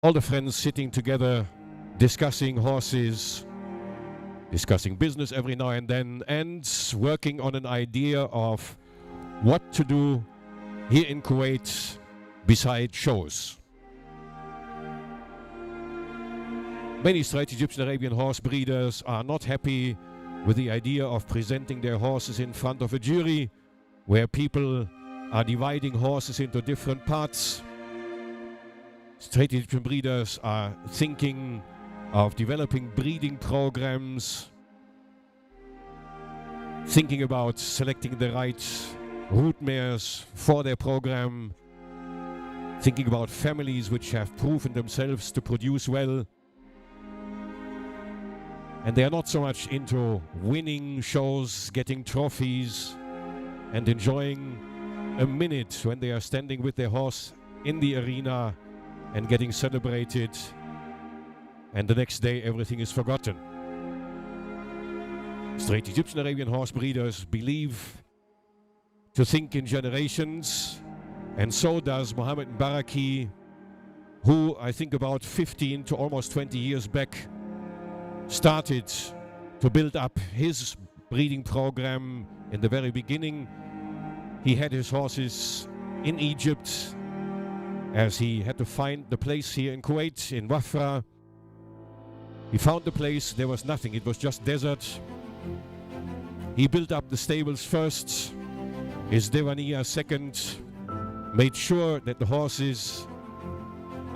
all the friends sitting together, discussing horses, discussing business every now and then, and working on an idea of what to do here in Kuwait beside shows. Many straight Egyptian Arabian horse breeders are not happy with the idea of presenting their horses in front of a jury where people are dividing horses into different parts. Straight Egyptian breeders are thinking of developing breeding programs, thinking about selecting the right root mares for their program, thinking about families which have proven themselves to produce well. And they are not so much into winning shows, getting trophies, and enjoying a minute when they are standing with their horse in the arena and getting celebrated, and the next day everything is forgotten. Straight Egyptian Arabian horse breeders believe to think in generations, and so does Mohammed Mubarak, who I think about 15 to almost 20 years back started to build up his breeding program. In the very beginning, he had his horses in Egypt, as he had to find the place here in Kuwait, in Wafra. He found the place, there was nothing, it was just desert. He built up the stables first, his Devaniya second, made sure that the horses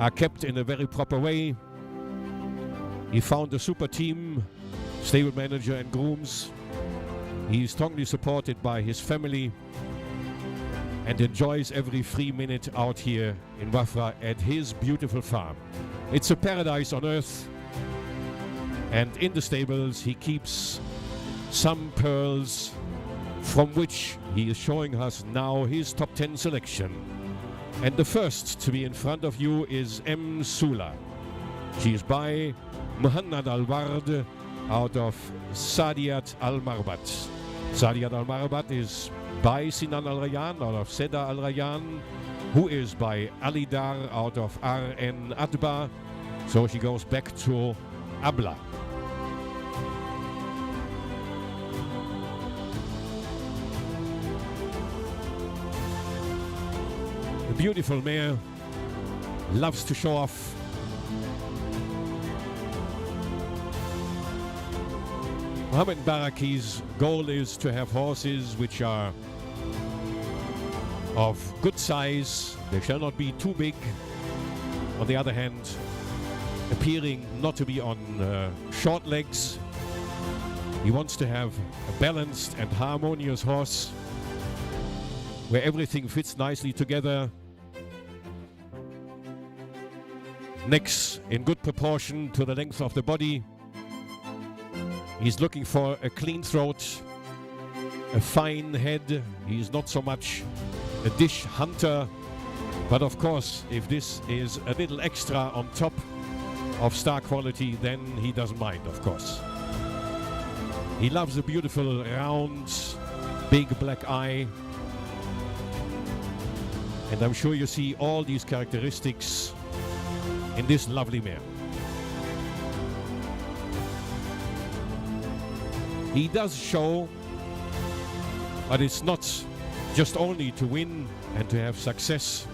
are kept in a very proper way. He found a super team, stable manager and grooms. He is strongly supported by his family and enjoys every free minute out here in Wafra at his beautiful farm. It's a paradise on earth. And in the stables he keeps some pearls, from which he is showing us now his top 10 selection. And the first to be in front of you is M. Sula. She is by Muhannad Al-Ward out of Sadiyat Al-Marbat. Sadiyat Al-Marbat is by Sinan Al-Rayyan out of Seda Al-Rayyan, who is by Ali Dar out of R.N. Adba. So she goes back to Abla. A beautiful mare, loves to show off. Mohammed Baraki's goal is to have horses which are of good size. They shall not be too big. On the other hand, appearing not to be on short legs. He wants to have a balanced and harmonious horse where everything fits nicely together. Necks in good proportion to the length of the body. He's looking for a clean throat, a fine head. He's not so much a dish hunter, but of course, if this is a little extra on top of star quality, then he doesn't mind, of course. He loves a beautiful, round, big black eye. And I'm sure you see all these characteristics in this lovely mare. He does show, but it's not just only to win and to have success.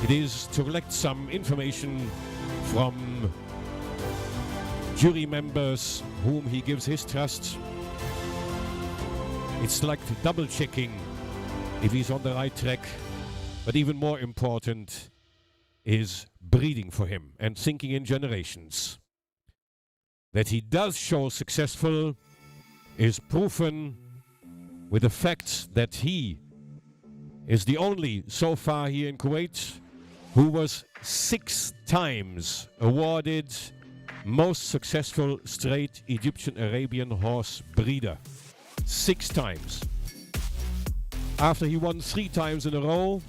It is to collect some information from jury members whom he gives his trust. It's like double checking if he's on the right track, but even more important is breeding for him and thinking in generations. That he does show successful is proven with the fact that he is the only so far here in Kuwait who was 6 times awarded most successful straight Egyptian Arabian horse breeder. 6 times. After he won 3 times in a row,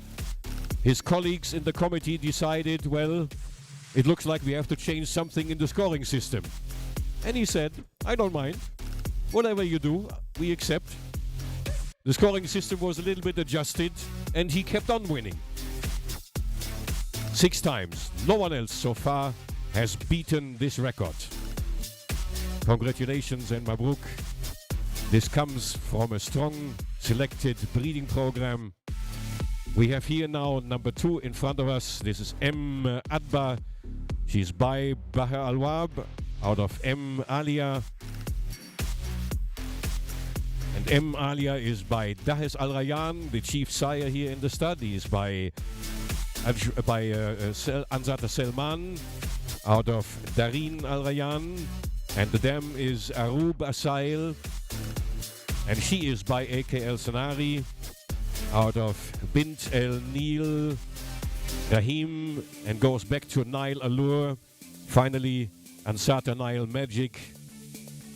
his colleagues in the committee decided, well, it looks like we have to change something in the scoring system. And he said, I don't mind. Whatever you do, we accept. The scoring system was a little bit adjusted, and he kept on winning. 6 times. No one else so far has beaten this record. Congratulations and Mubarak. This comes from a strong selected breeding program. We have here now number 2 in front of us. This is M. Adba. She's by Baher Al-Wab out of M. Alia. And M. Alia is by Dahes Al-Rayyan, the chief sire here in the stud. He is by Anzata Selman out of Darin Al-Rayyan. And the dam is Arub Asail. And she is by AK El Sanari out of Bint El Nil Rahim and goes back to Nile Allure. Finally, Ansata Nile Magic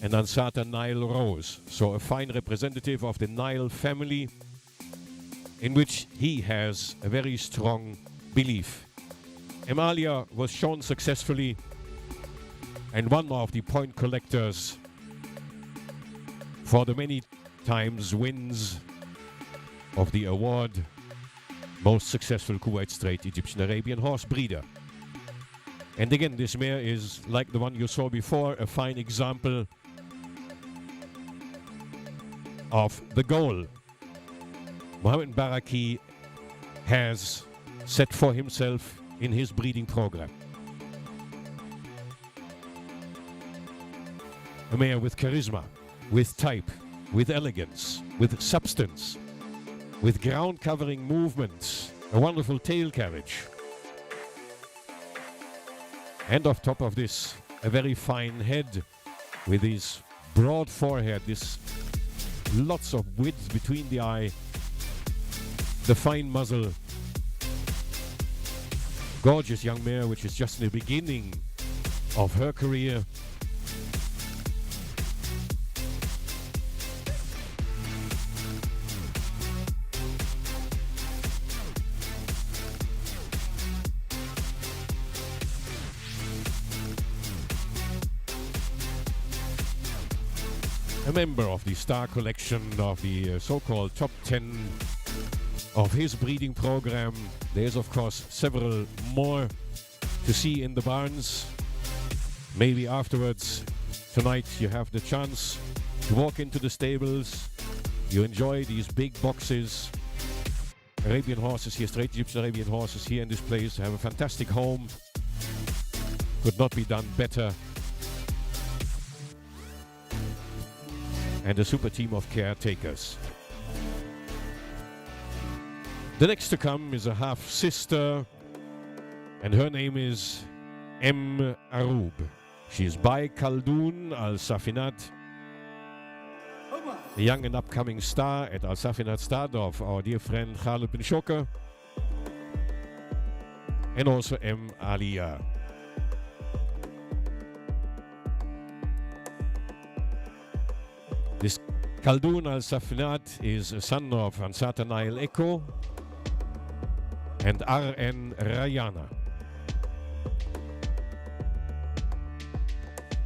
and Ansata Nile Rose. So a fine representative of the Nile family in which he has a very strong belief. Emalia was shown successfully and one of the point collectors for the many times wins of the award most successful Kuwait Straight Egyptian Arabian horse breeder. And again, this mare is like the one you saw before, a fine example of the goal Muhammad Baraki has set for himself in his breeding program. A mare with charisma, with type, with elegance, with substance, with ground covering movements, a wonderful tail carriage. And on top of this, a very fine head with his broad forehead, this lots of width between the eye, the fine muzzle. Gorgeous young mare, which is just in the beginning of her career. A member of the star collection of the so-called top 10 of his breeding program. There's of course several more to see in the barns. Maybe afterwards tonight you have the chance to walk into the stables. You enjoy these big boxes. Arabian horses here, straight Egyptian Arabian horses here in this place have a fantastic home. Could not be done better. And a super team of caretakers. The next to come is a half-sister, and her name is M. Arub. She is by Khaldoun Al-Safinat, a young and upcoming star at Al-Safinat stud of our dear friend Khalid bin Shoker, and also M. Aliyah. This Khaldoun Al-Safinat is a son of Ansata Nile Echo and R.N. Rayana.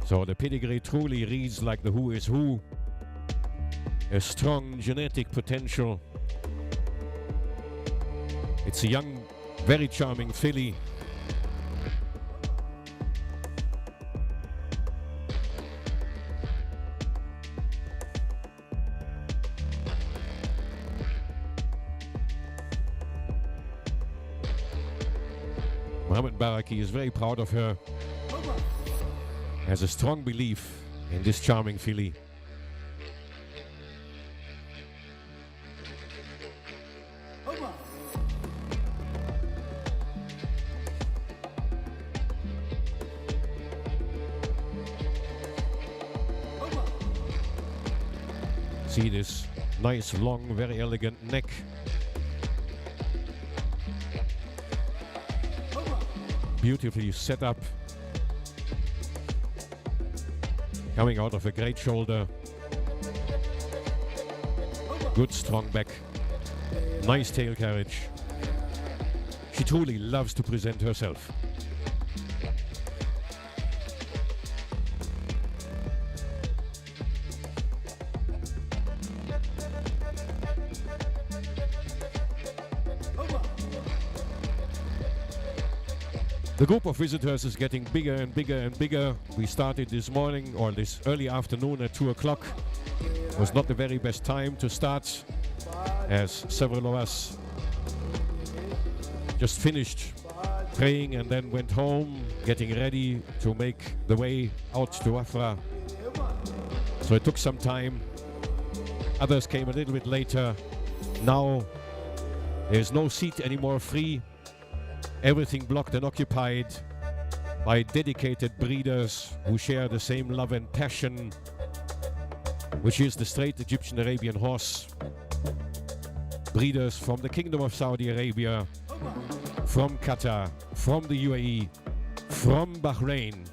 So the pedigree truly reads like the who is who. A strong genetic potential. It's a young, very charming filly. Muhammad Baraki is very proud of her, has a strong belief in this charming filly. See this nice, long, very elegant neck. Beautifully set up, coming out of a great shoulder, good strong back, nice tail carriage. She truly loves to present herself. The group of visitors is getting bigger and bigger and bigger. We started this morning, or this early afternoon at 2 o'clock. It was not the very best time to start, as several of us just finished praying and then went home, getting ready to make the way out to Afra. So it took some time. Others came a little bit later. Now there's no seat anymore free. Everything blocked and occupied by dedicated breeders who share the same love and passion, which is the straight Egyptian Arabian horse. Breeders from the Kingdom of Saudi Arabia, from Qatar, from the UAE, from Bahrain.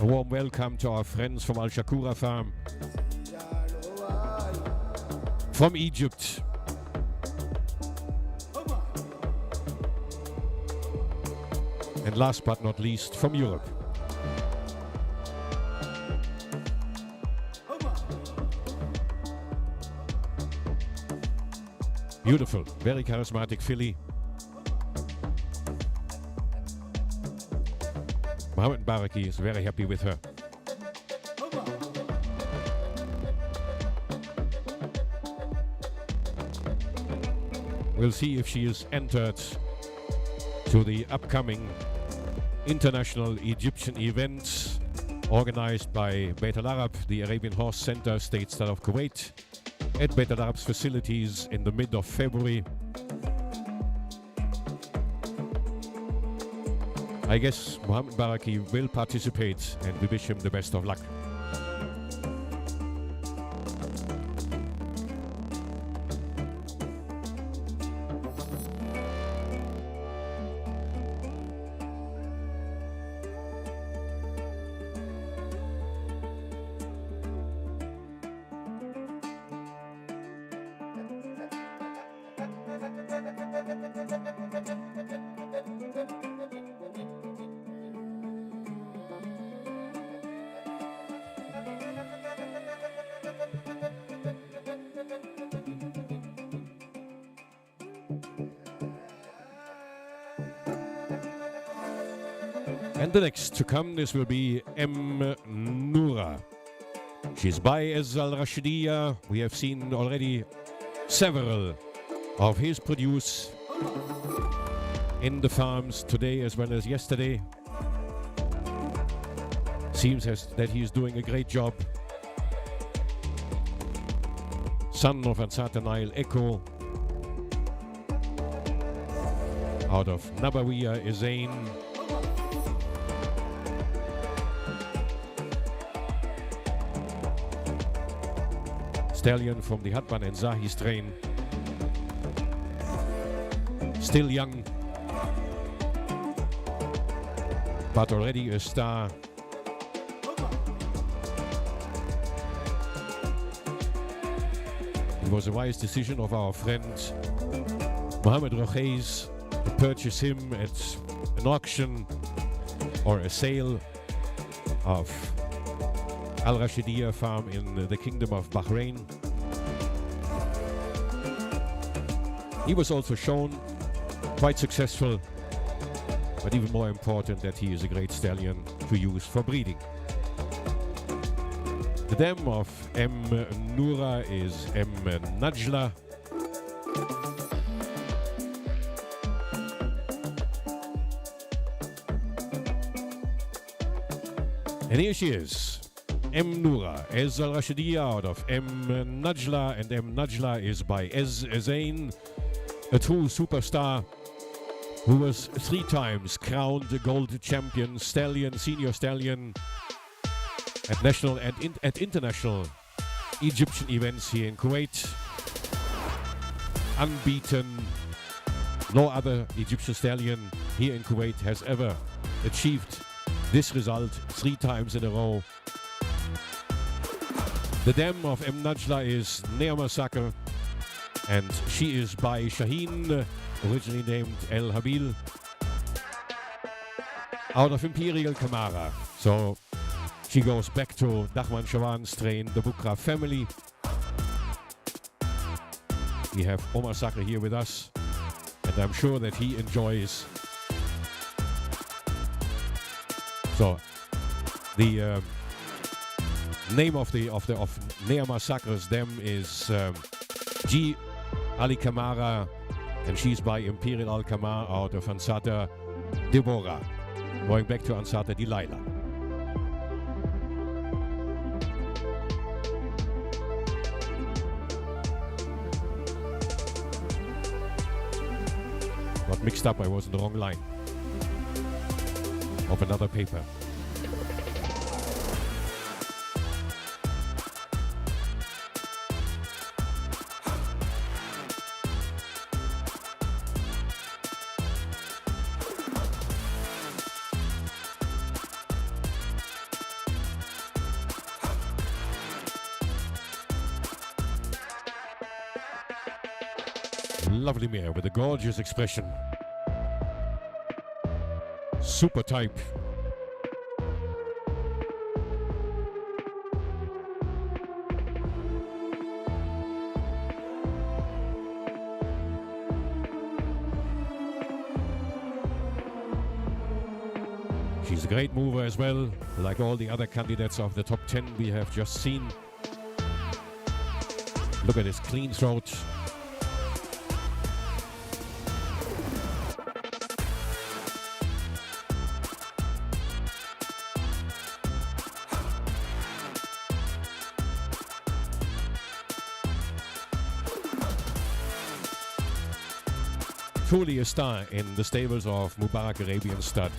A warm welcome to our friends from Al Shakura farm, from Egypt, and last but not least, from Europe. Beautiful, very charismatic filly. Mohammed Baraki is very happy with her. We'll see if she is entered to the upcoming international Egyptian events organized by Beit Al Arab, the Arabian Horse Center, State Style of Kuwait, at Beit Al Arab's facilities in the mid of February. I guess Mohammed Baraki will participate, and we wish him the best of luck. And the next to come, this will be Noura. She's by Ez Al Rashidiyya. We have seen already several of his produce in the farms today as well as yesterday. Seems that he is doing a great job. Son of Ansata Nile Echo out of Nabawiya Izain. Stallion from the Hatban and Zahi strain. Still young, but already a star. It was a wise decision of our friend Mohammed Rocheis to purchase him at an auction or a sale of Al Rashidiyya farm in the Kingdom of Bahrain. He was also shown quite successful, but even more important that he is a great stallion to use for breeding. The dam of Noura is Najla. And here she is. Noura, Ez Al Rashidiyya out of Najla, and Najla is by Ez Zain, a true superstar who was 3 times crowned the gold champion stallion, senior stallion at national and at international Egyptian events here in Kuwait. Unbeaten. No other Egyptian stallion here in Kuwait has ever achieved this result 3 times in a row. The dam of Najla is Neama Sakr, and she is by Shaheen, originally named El Habil, out of Imperial Kamara. So she goes back to Dahman Shawan's strain, the Bukra family. We have Omar Sakr here with us, and I'm sure that he enjoys So the name of Nea Massacre's them is G. Ali Kamara, and she's by Imperial Al Kamar out of Ansata Deborah, going back to Ansata Delilah. Got mixed up, I was in the wrong line of another paper. Lovely mare with a gorgeous expression. Super type. She's a great mover as well, like all the other candidates of the top 10 we have just seen. Look at this clean throat. Truly a star in the stables of Mubarak Arabian stud.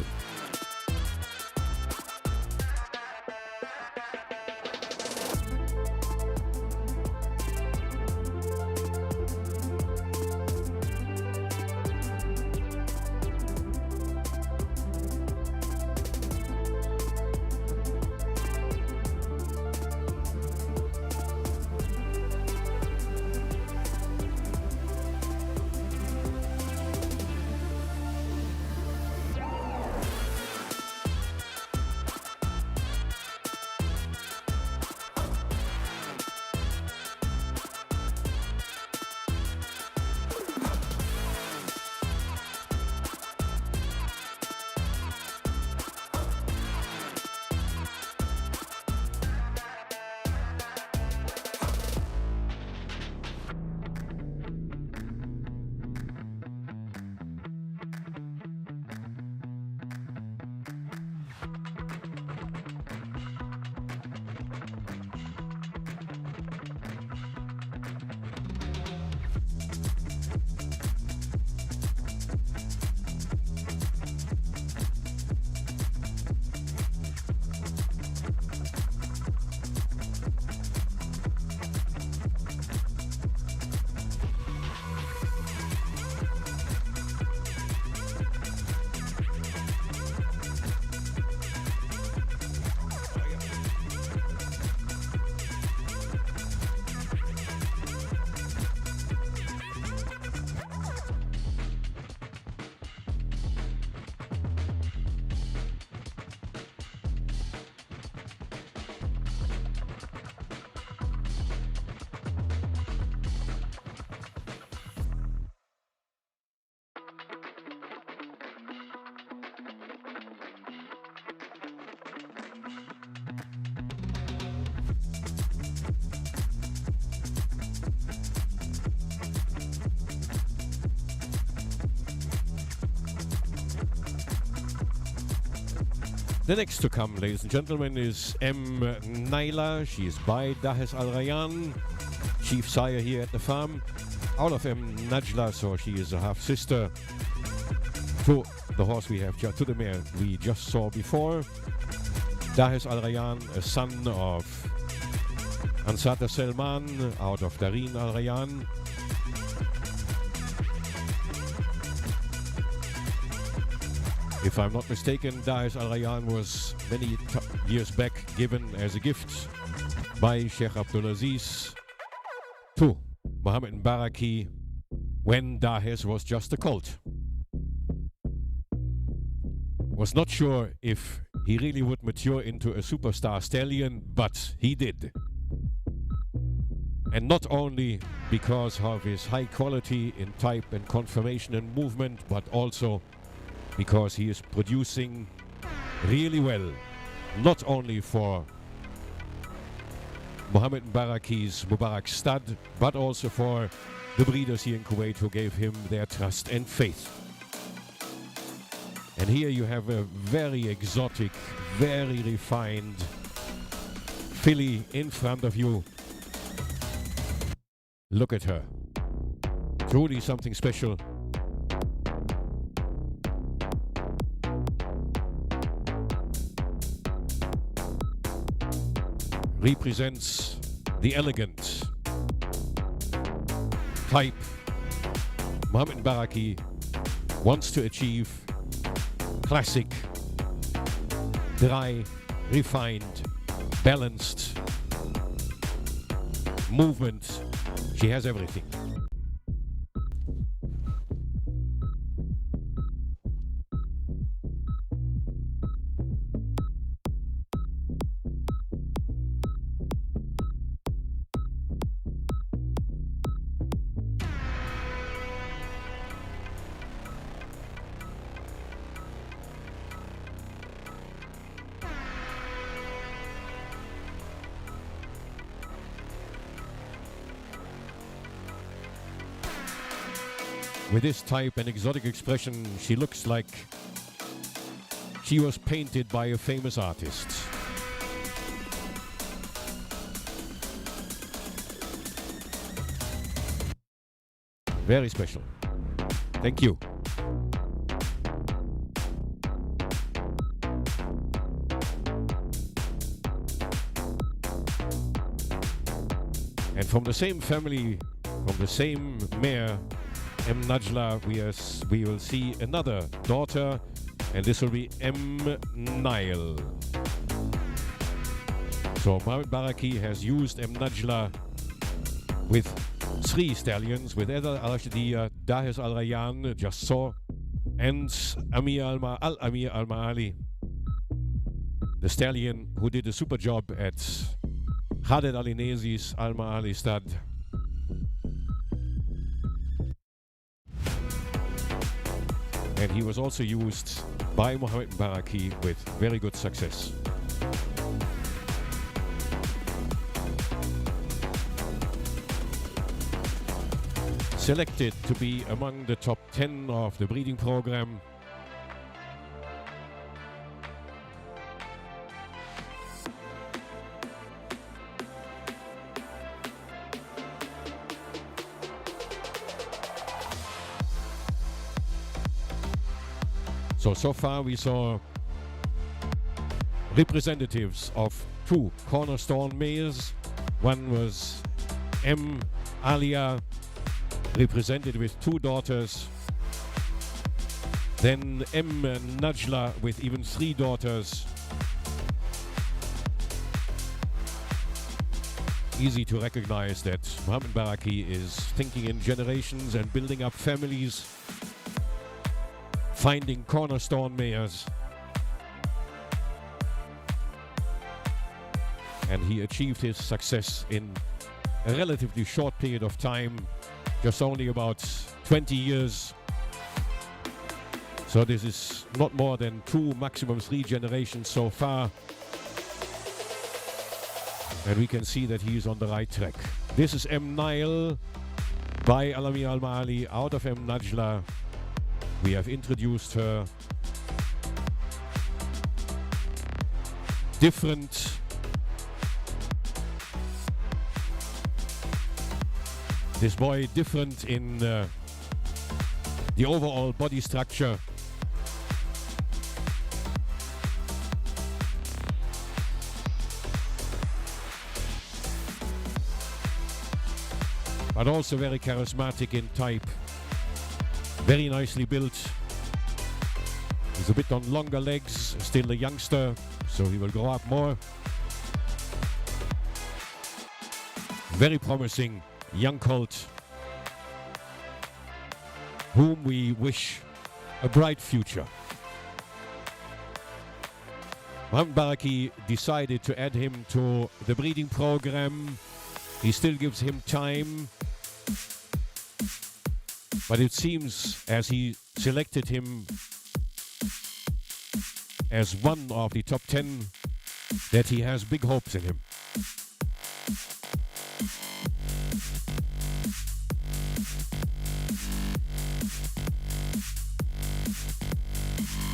The next to come, ladies and gentlemen, is M. Naila. She is by Dahes Al Rayyan, chief sire here at the farm. Out of M. Najla, so she is a half sister to the horse we have, to the mare we just saw before. Dahes Al Rayyan, a son of Ansata Selman, out of Darin Al Rayyan. If I'm not mistaken, Dahes Al Rayyan was many years back given as a gift by Sheikh Abdulaziz to Mohammed Mbaraki when Dahes was just a colt. Was not sure if he really would mature into a superstar stallion, but he did. And not only because of his high quality in type and conformation and movement, but also because he is producing really well, not only for Mohammed Mbaraki's Mubarak stud, but also for the breeders here in Kuwait who gave him their trust and faith. And here you have a very exotic, very refined filly in front of you. Look at her. Truly something special. Represents the elegant type Mohammed Mbaraki wants to achieve. Classic, dry, refined, balanced movement. She has everything. With this type and exotic expression, she looks like she was painted by a famous artist. Very special. Thank you. And from the same family, from the same mare, M. Najla, we will see another daughter, and this will be M. Nile. So Mohammed Mbaraki has used M. Najla with 3 stallions, with Eder al-Rashidiyya, Dahes al-Rayyan, just saw, and Al-Amir al-Ma'ali, the stallion who did a super job at Khaled al-Inezi's Al-Ma'ali stud. And he was also used by Mohammed Mbaraki with very good success. Selected to be among the top 10 of the breeding program. So far we saw representatives of 2 cornerstone mares. One was M. Alia, represented with 2 daughters. Then M. Najla with even 3 daughters. Easy to recognize that Mohammed Mbaraki is thinking in generations and building up families, finding cornerstone mares. And he achieved his success in a relatively short period of time, just only about 20 years. So this is not more than 2, maximum 3 generations so far. And we can see that he is on the right track. This is M. Nile by Al-Amir al-Ma'ali out of M. Najla. We have introduced her. Different. This boy different in the overall body structure. But also very charismatic in type. Very nicely built. He's a bit on longer legs, still a youngster, so he will grow up more. Very promising young colt, whom we wish a bright future. Mohammed Mbaraki decided to add him to the breeding program. He still gives him time. But it seems, as he selected him as one of the top 10 that he has big hopes in him.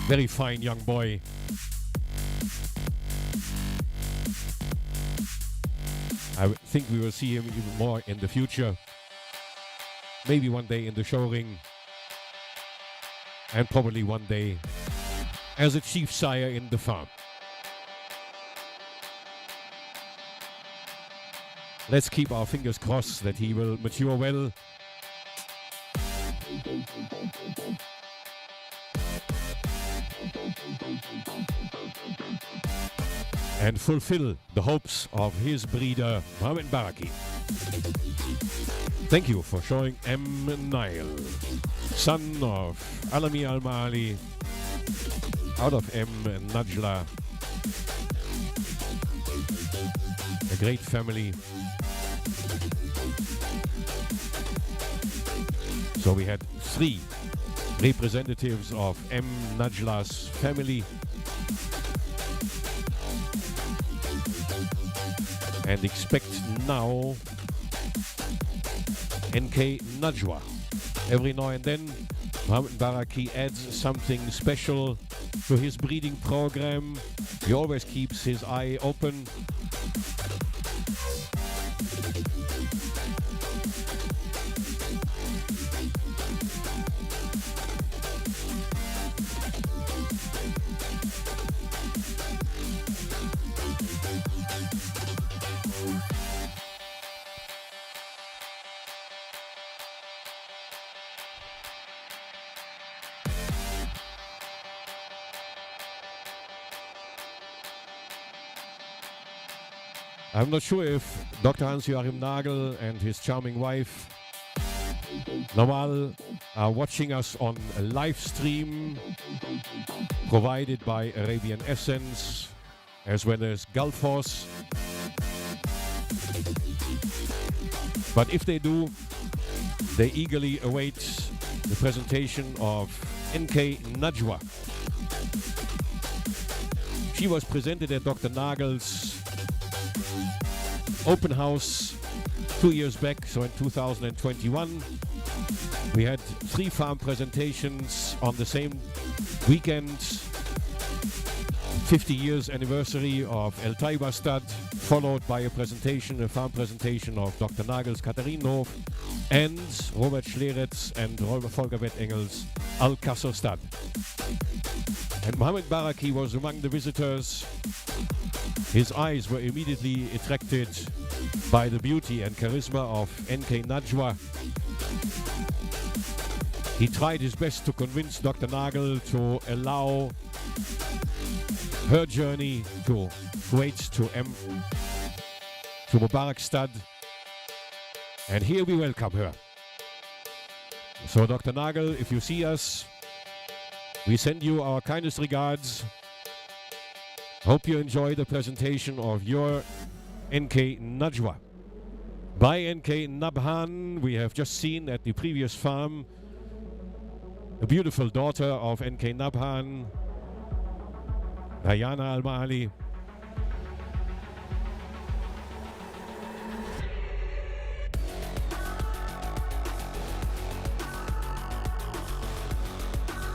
Very fine young boy. I think we will see him even more in the future. Maybe one day in the show ring. And probably one day as a chief sire in the farm. Let's keep our fingers crossed that he will mature well. And fulfill the hopes of his breeder, Mohammed Baraki. Thank you for showing M. Nile, son of Alami Al-Mali, out of M. Najla. A great family. So we had 3 representatives of M. Najla's family. And expect now NK Najwa. Every now and then, Mohammed Baraki adds something special to his breeding program. He always keeps his eye open. I'm not sure if Dr. Hans-Joachim Nagel and his charming wife Nawal are watching us on a live stream provided by Arabian Essence as well as Gulf Force. But if they do, they eagerly await the presentation of NK Najwa. She was presented at Dr. Nagel's open house 2 years back, so in 2021. We had 3 farm presentations on the same weekend. 50 years anniversary of El Taiba Stud, followed by a farm presentation of Dr. Nagel's Katharinenhof and Robert Schleretz and Volker Wettengels Al-Kasser Stud. And Mohammed Baraki was among the visitors. His eyes were immediately attracted by the beauty and charisma of NK Najwa. He tried his best to convince Dr. Nagel to allow her journey to Kuwait to Mubarak Stud. And here we welcome her. So Dr. Nagel, if you see us, we send you our kindest regards. Hope you enjoy the presentation of your NK Najwa. By NK Nabhan, we have just seen at the previous farm a beautiful daughter of NK Nabhan, Diana Al-Mahali.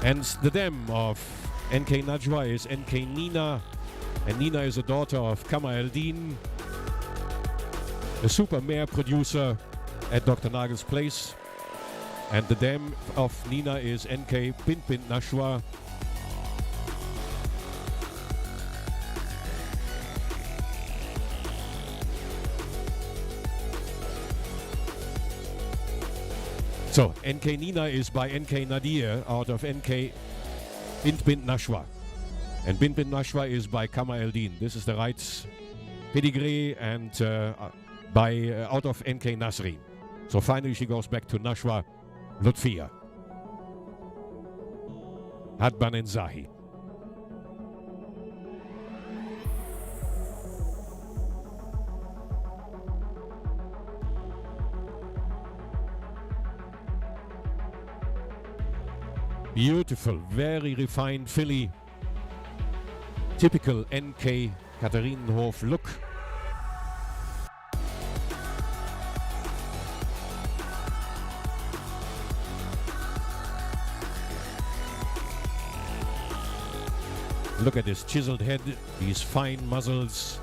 And the dam of NK Najwa is NK Nina. And Nina is a daughter of Kamal El-Din, a super mare producer at Dr. Nagel's place. And the dam of Nina is NK Bint Bint Nashwa. So, NK Nina is by NK Nadir out of NK Bint Bint Nashwa. And Bint Bint Nashwa is by Kamal El-Din. This is the right pedigree and out of NK Nasri. So finally she goes back to Nashwa Lutfia. Hadban and Zahi. Beautiful, very refined filly. typical NK Katharinenhof look. Look at this chiseled head, these fine muzzles,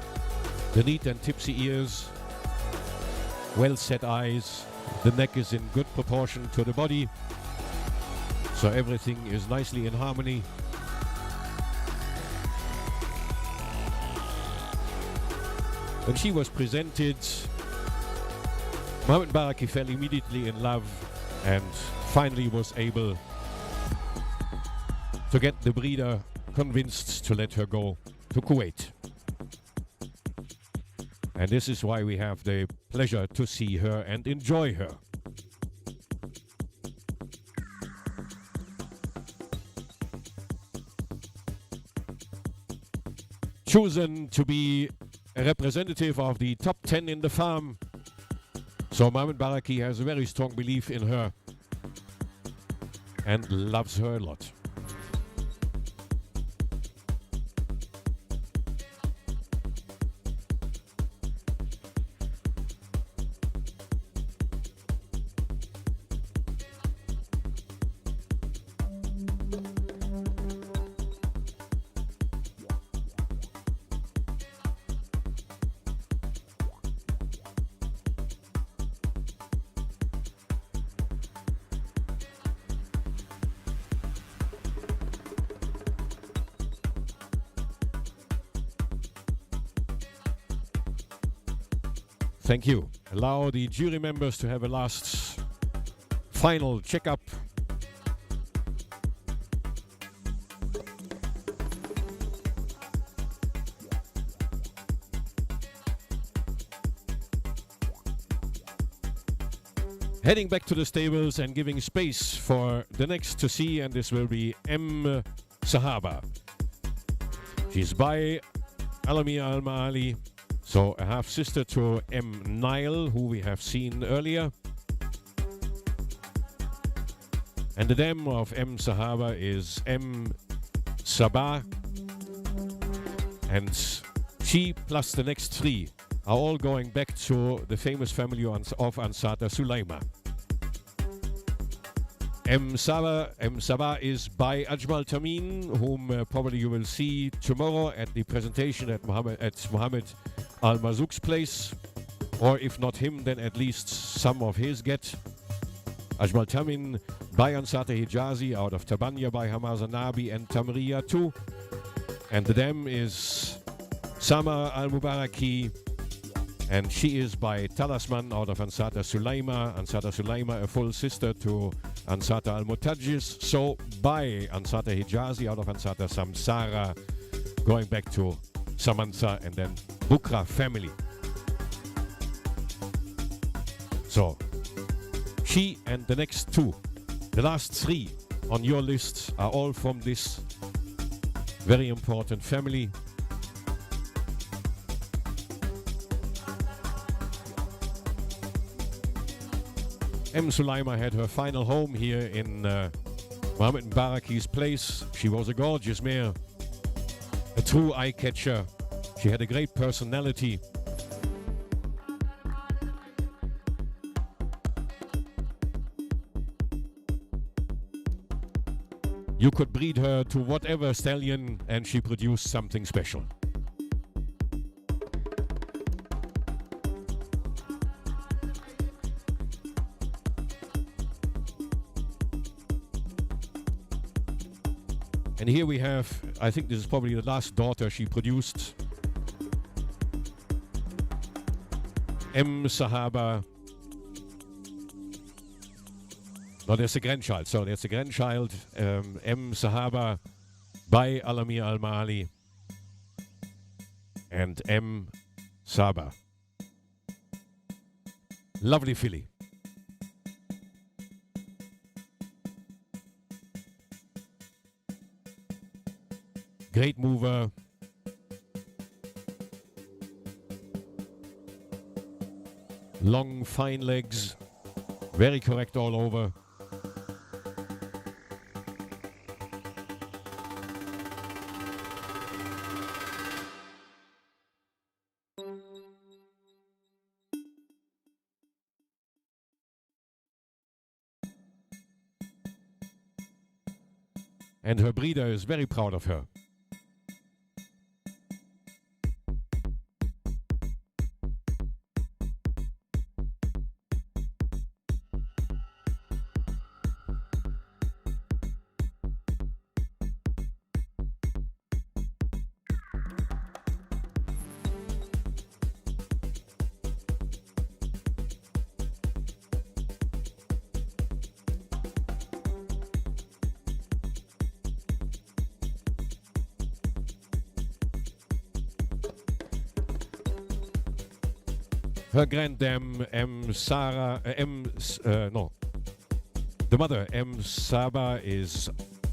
the neat and tipsy ears, well-set eyes. The neck is in good proportion to the body, so everything is nicely in harmony. When she was presented, Mohammed Baraki fell immediately in love and finally was able to get the breeder convinced to let her go to Kuwait. And this is why we have the pleasure to see her and enjoy her. Chosen to be a representative of the top 10 in the farm. So Mohammed Baraki has a very strong belief in her and loves her a lot. Thank you. Allow the jury members to have a last final checkup. Heading back to the stables and giving space for the next to see, and this will be M. Sahaba. She's by Alami Al-Ma'ali. So a half-sister to M. Nile, who we have seen earlier. And the dam of M. Sahaba is M. Sabah. And she plus the next three are all going back to the famous family of Ansata Sulaima. M. Sabah is by Ajmal Tamim, whom probably you will see tomorrow at the presentation at Mohammed Al-Mazouk's place, or if not him, then at least some of his get. Ajmal Tamin by Ansata Hijazi out of Tabanya by Hamaza Nabi and Tamriya too. And the dam is Sama Al-Mubaraki, and she is by Talasman out of Ansata Sulaima. Ansata Sulaima, a full sister to Ansata Al-Mutajis. So by Ansata Hijazi out of Ansata Samsara, going back to Samantha and then Bukra family. So she and the next two, the last three on your list, are all from this very important family. M. Sulaima had her final home here in Mohammed Baraki's place. She was a gorgeous mare, a true eye-catcher. She had a great personality. You could breed her to whatever stallion and she produced something special. And here we have, I think this is probably the last daughter she produced. M. Sahaba. No, there's a grandchild. So there's a grandchild, M. Sahaba by Alami Al-Ma'ali and M. Saba. Lovely filly. Great mover. Long, fine legs. Very correct all over. And her breeder is very proud of her. Her granddam, the mother, Saba, is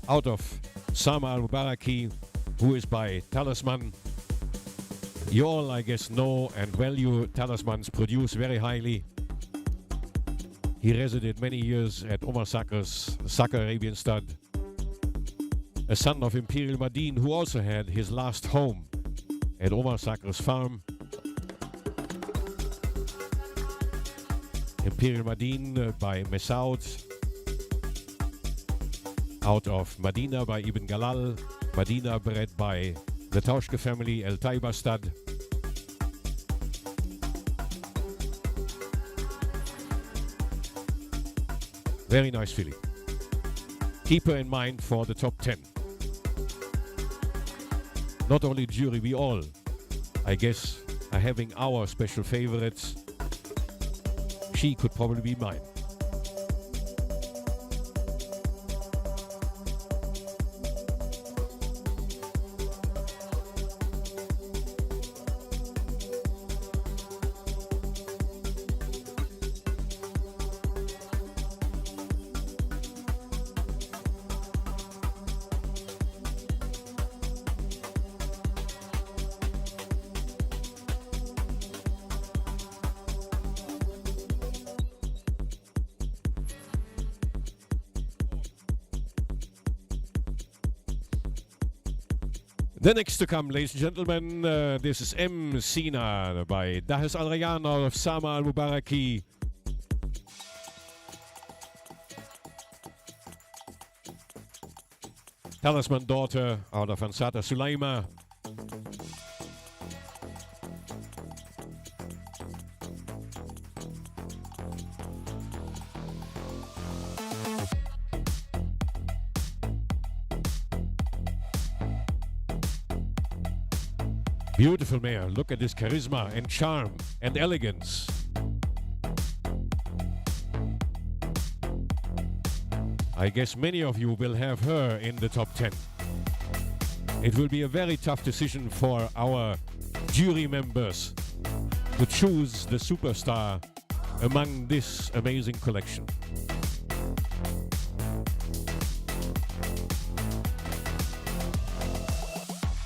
out of Sama al-Mubaraki, who is by Talisman. You all, I guess, know and value Talisman's produce very highly. He resided many years at Omar Sakr's Sakr Arabian stud, a son of Imperial Madin, who also had his last home at Omar Sakr's farm. Imperial Madin by Mesaud, out of Medina by Ibn Galal, Medina bred by the Tauschke family, El Taiba stud. Very nice filly. Keep her in mind for the top 10. Not only jury, we all, I guess, are having our special favorites. She could probably be mine. The next to come, ladies and gentlemen, this is M. Sina by Dahes Al Rayyan out of Sama al-Mubaraki. Talisman daughter out of Ansata Sulaima. Beautiful mare. Look at this charisma and charm and elegance. I guess many of you will have her in the top 10. It will be a very tough decision for our jury members to choose the superstar among this amazing collection.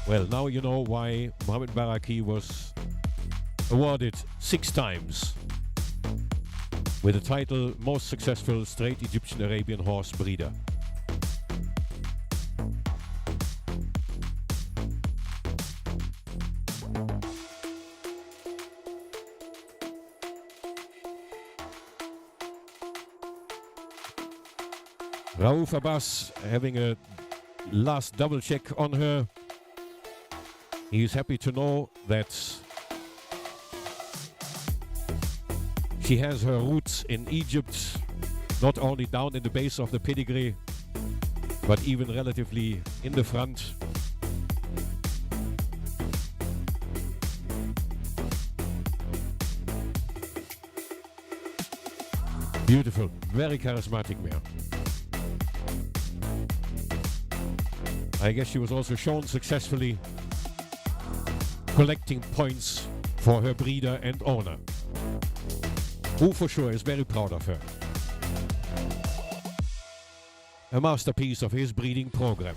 Well, now you know why Mohammed Baraki was awarded 6 times with the title Most Successful Straight Egyptian Arabian Horse Breeder. Raouf Abbas having a last double check on her. He is happy to know that she has her roots in Egypt, not only down in the base of the pedigree, but even relatively in the front. Beautiful, very charismatic mare. I guess she was also shown successfully collecting points for her breeder and owner, who for sure is very proud of her. A masterpiece of his breeding program.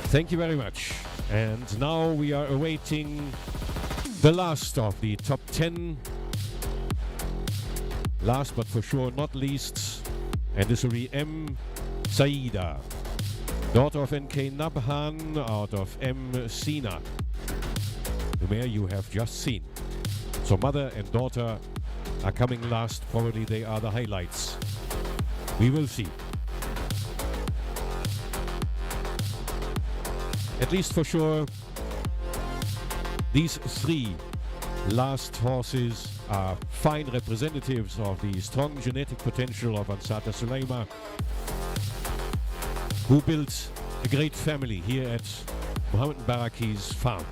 Thank you very much. And now we are awaiting the last of the top 10. Last but for sure not least, and this will be M. Saida. Daughter of NK Nabhan out of M. Sina. The mare you have just seen. So mother and daughter are coming last. Probably they are the highlights. We will see. At least for sure, these three last horses are fine representatives of the strong genetic potential of Ansata Suleima, who built a great family here at Mohammed Mbaraki's farm.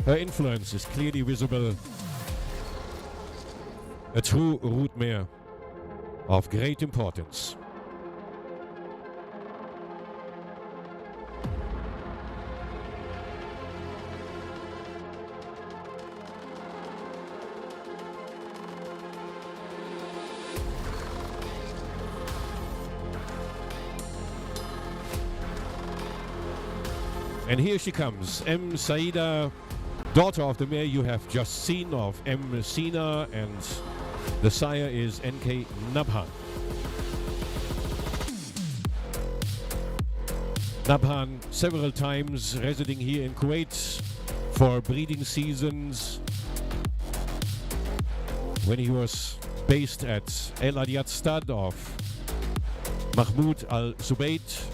Her influence is clearly visible. A true root mare of great importance. And here she comes, M. Saida, daughter of the mare you have just seen of M. Sina, and the sire is NK Nabhan. Nabhan several times residing here in Kuwait for breeding seasons. When he was based at El Adiyat Stud of Mahmoud Al Zubayt,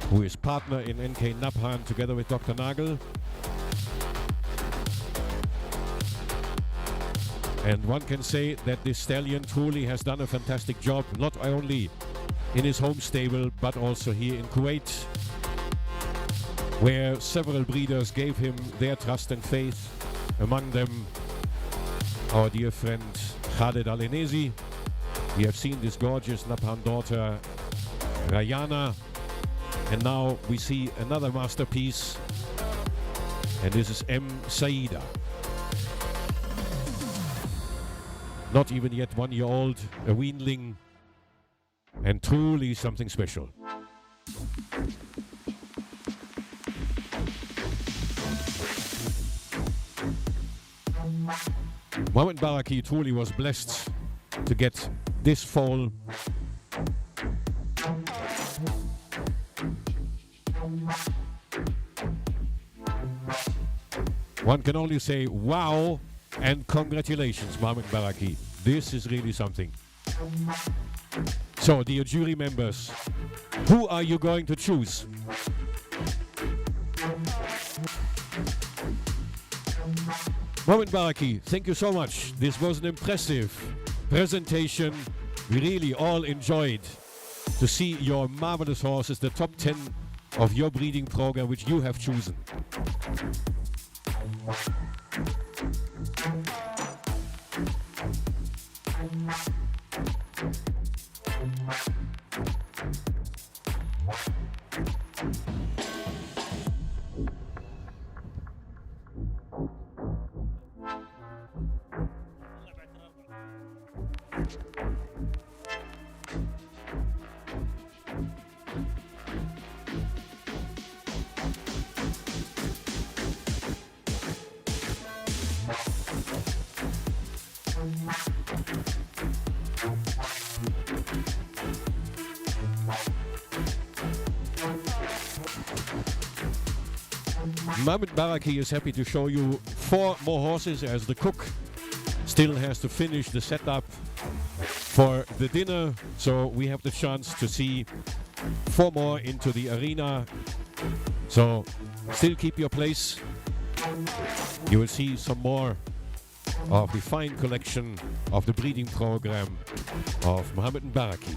who is partner in NK Nabhan together with Dr. Nagel. And one can say that this stallion truly has done a fantastic job, not only in his home stable, but also here in Kuwait, where several breeders gave him their trust and faith. Among them, our dear friend Khaled Al-Enezi. We have seen this gorgeous Nabhan daughter, Rayana. And now we see another masterpiece, and this is M. Saida. Not even yet 1 year old, a weanling, and truly something special. Mohammed Baraki truly was blessed to get this foal. One can only say wow and congratulations, Mohammed Baraki. This is really something. So, dear jury members, who are you going to choose? Mohammed Baraki, thank you so much. This was an impressive presentation. We really all enjoyed to see your marvelous horses, the top 10 of your breeding program, which you have chosen. Mohammed Baraki is happy to show you 4 more horses, as the cook still has to finish the setup for the dinner. So we have the chance to see 4 more into the arena. So still keep your place. You will see some more of the fine collection of the breeding program of Mohammed Baraki.